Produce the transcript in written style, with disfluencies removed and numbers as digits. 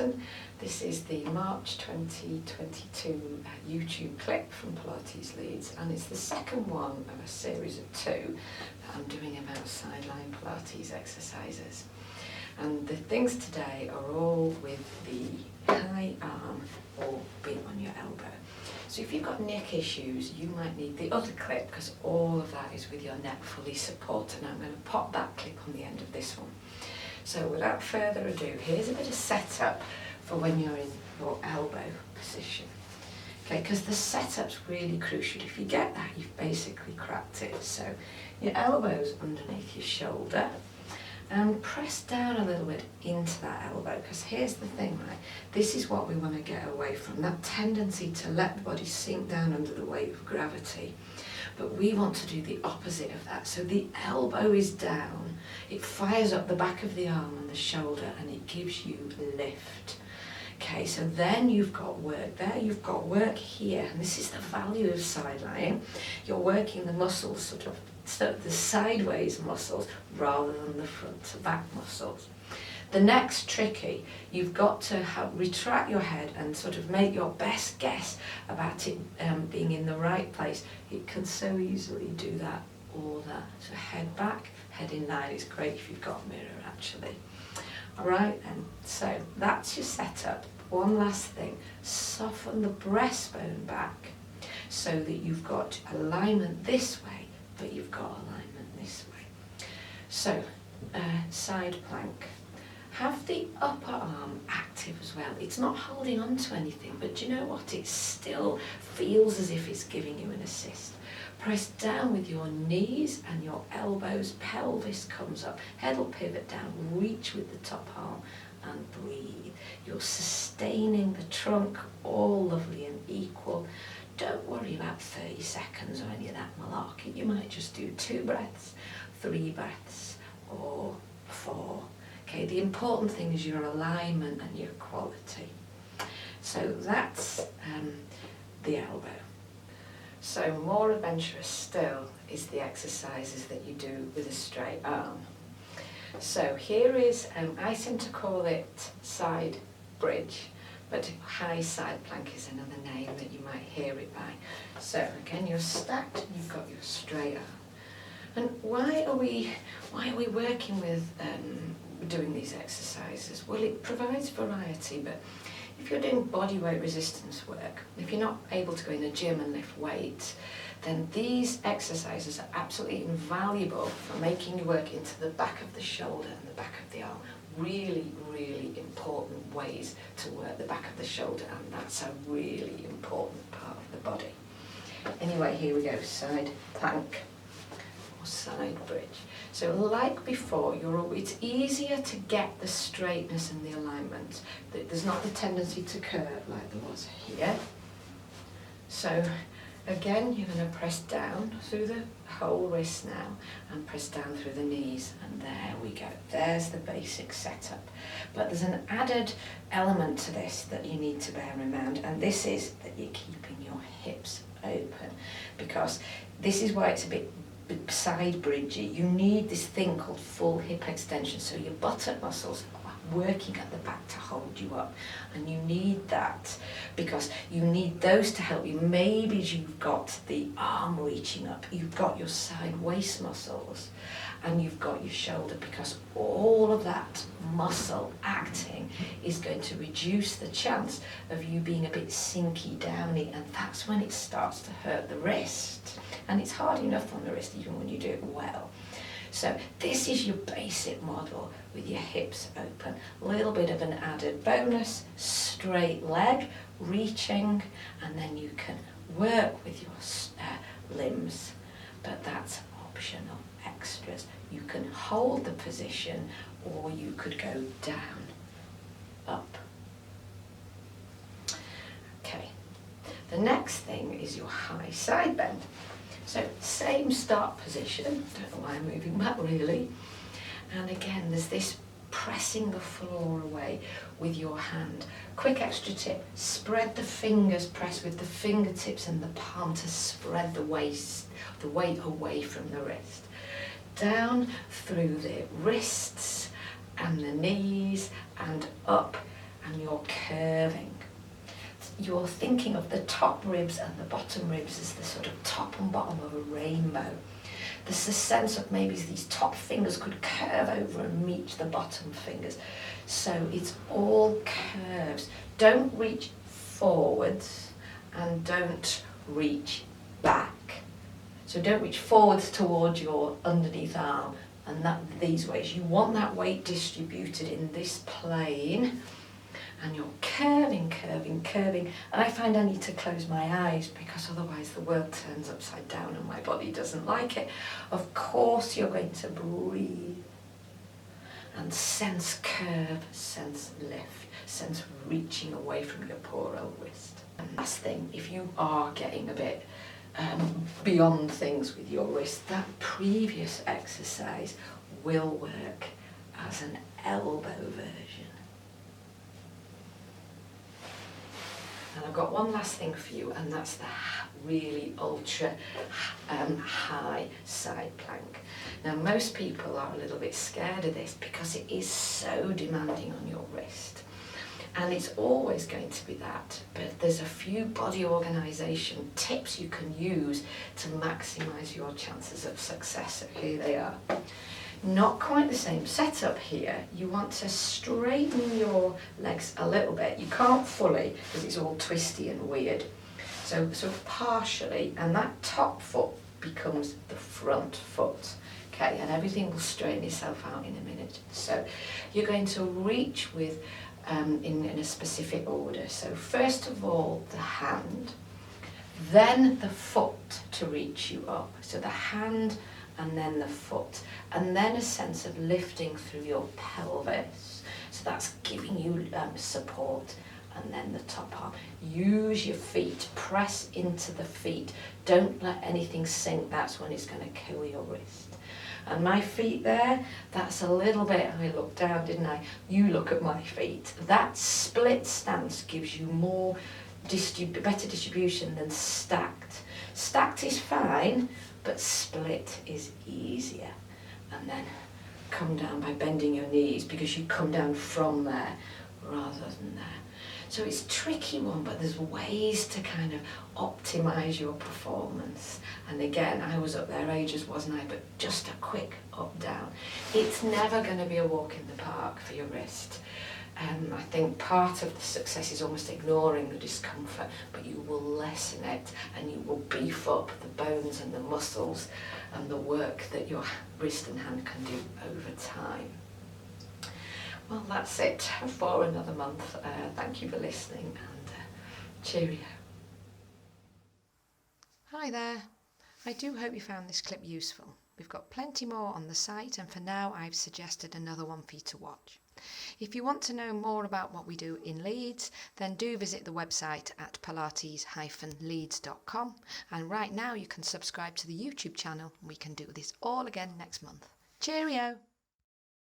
button. This is the March 2022 YouTube clip from Pilates Leeds, and it's the second one of a series of 2 that I'm doing about side lying Pilates exercises. And the things today are all with the high arm or being on your elbow. So if you've got neck issues, you might need the other clip, because all of that is with your neck fully supported, and I'm going to pop that clip on the end of this one. So without further ado, here's a bit of setup for when you're in your elbow position. Okay, because the setup's really crucial. If you get that, you've basically cracked it. So your elbow's underneath your shoulder, and press down a little bit into that elbow, because here's the thing, right? This is what we want to get away from, that tendency to let the body sink down under the weight of gravity. But we want to do the opposite of that. So the elbow is down, it fires up the back of the arm and the shoulder, and it gives you lift. Okay, so then you've got work there, you've got work here, and this is the value of side lying. You're working the muscles, sort of the sideways muscles rather than the front to back muscles. The next tricky, you've got to retract your head and sort of make your best guess about it being in the right place. It can so easily do that or that. So head back, head in line. It's great if you've got a mirror actually. All right then, so that's your setup. One last thing, soften the breastbone back so that you've got alignment this way, but you've got alignment this way. So, side plank. Have the upper arm active as well. It's not holding on to anything, but do you know what? It still feels as if it's giving you an assist. Press down with your knees and your elbows, pelvis comes up, head will pivot down, reach with the top arm and breathe. You're sustaining the trunk, all lovely and equal. Don't worry about 30 seconds or any of that malarkey. You might just do 2 breaths, 3 breaths, or 4. Okay, the important thing is your alignment and your quality. So that's the elbow. So more adventurous still is the exercises that you do with a straight arm. So here is, I tend to call it side bridge, but high side plank is another name that you might hear it by. So again, you're stacked and you've got your straight arm. And why are we working with doing these exercises? Well, it provides variety, but if you're doing body weight resistance work, if you're not able to go in a gym and lift weights, then these exercises are absolutely invaluable for making you work into the back of the shoulder and the back of the arm. Really, really important ways to work the back of the shoulder, and that's a really important part of the body. Anyway, here we go, side plank or side bridge. So like before, it's easier to get the straightness and the alignment. There's not the tendency to curve like there was here. So again, you're going to press down through the whole wrist now and press down through the knees, and there we go. There's the basic setup. But there's an added element to this that you need to bear in mind, and this is that you're keeping your hips open, because this is why it's a bit side bridgey. You need this thing called full hip extension, so your buttock muscles are working at the back to hold you up, and you need that because you need those to help you. Maybe you've got the arm reaching up, you've got your side waist muscles, and you've got your shoulder, because all of that muscle acting is going to reduce the chance of you being a bit sinky downy, and that's when it starts to hurt the wrist. And it's hard enough on the wrist even when you do it well. So this is your basic model with your hips open. A little bit of an added bonus, straight leg, reaching, and then you can work with your limbs, but that's optional extras. You can hold the position, or you could go down, up. Okay, the next thing is your high side bend. So same start position, don't know why I'm moving back really. And again, there's this pressing the floor away with your hand. Quick extra tip, spread the fingers, press with the fingertips and the palm to spread the weight away from the wrist. Down through the wrists and the knees and up and you're curving. You're thinking of the top ribs and the bottom ribs as the sort of top and bottom of a rainbow. There's a sense of maybe these top fingers could curve over and meet the bottom fingers. So it's all curves. Don't reach forwards and don't reach back. So don't reach forwards towards your underneath arm and these ways. You want that weight distributed in this plane. And you're curving, curving, curving. And I find I need to close my eyes because otherwise the world turns upside down and my body doesn't like it. Of course you're going to breathe and sense curve, sense lift, sense reaching away from your poor old wrist. And last thing, if you are getting a bit beyond things with your wrist, that previous exercise will work as an elbow version. And I've got one last thing for you, and that's the really ultra high side plank. Now most people are a little bit scared of this because it is so demanding on your wrist. And it's always going to be that, but there's a few body organisation tips you can use to maximise your chances of success. So here they are. Not quite the same setup here. You want to straighten your legs a little bit. You can't fully because it's all twisty and weird. So partially, and that top foot becomes the front foot. Okay, and everything will straighten itself out in a minute. So you're going to reach with in a specific order. So first of all, the hand, then the foot to reach you up. So the hand and then the foot, and then a sense of lifting through your pelvis. So that's giving you support, and then the top arm. Use your feet, press into the feet. Don't let anything sink, that's when it's going to kill your wrist. And my feet there, that's a little bit, I looked down, didn't I? You look at my feet. That split stance gives you more better distribution than stacked. Stacked is fine, but split is easier. And then come down by bending your knees because you come down from there rather than there. So it's a tricky one, but there's ways to kind of optimise your performance. And again, I was up there ages, wasn't I? But just a quick up, down. It's never going to be a walk in the park for your wrist. I think part of the success is almost ignoring the discomfort, but you will lessen it and you will beef up the bones and the muscles and the work that your wrist and hand can do over time. Well, that's it for another month. Thank you for listening, and cheerio. Hi there. I do hope you found this clip useful. We've got plenty more on the site, and for now I've suggested another one for you to watch. If you want to know more about what we do in Leeds, then do visit the website at pilates-leeds.com, and right now you can subscribe to the YouTube channel. We can do this all again next month. Cheerio!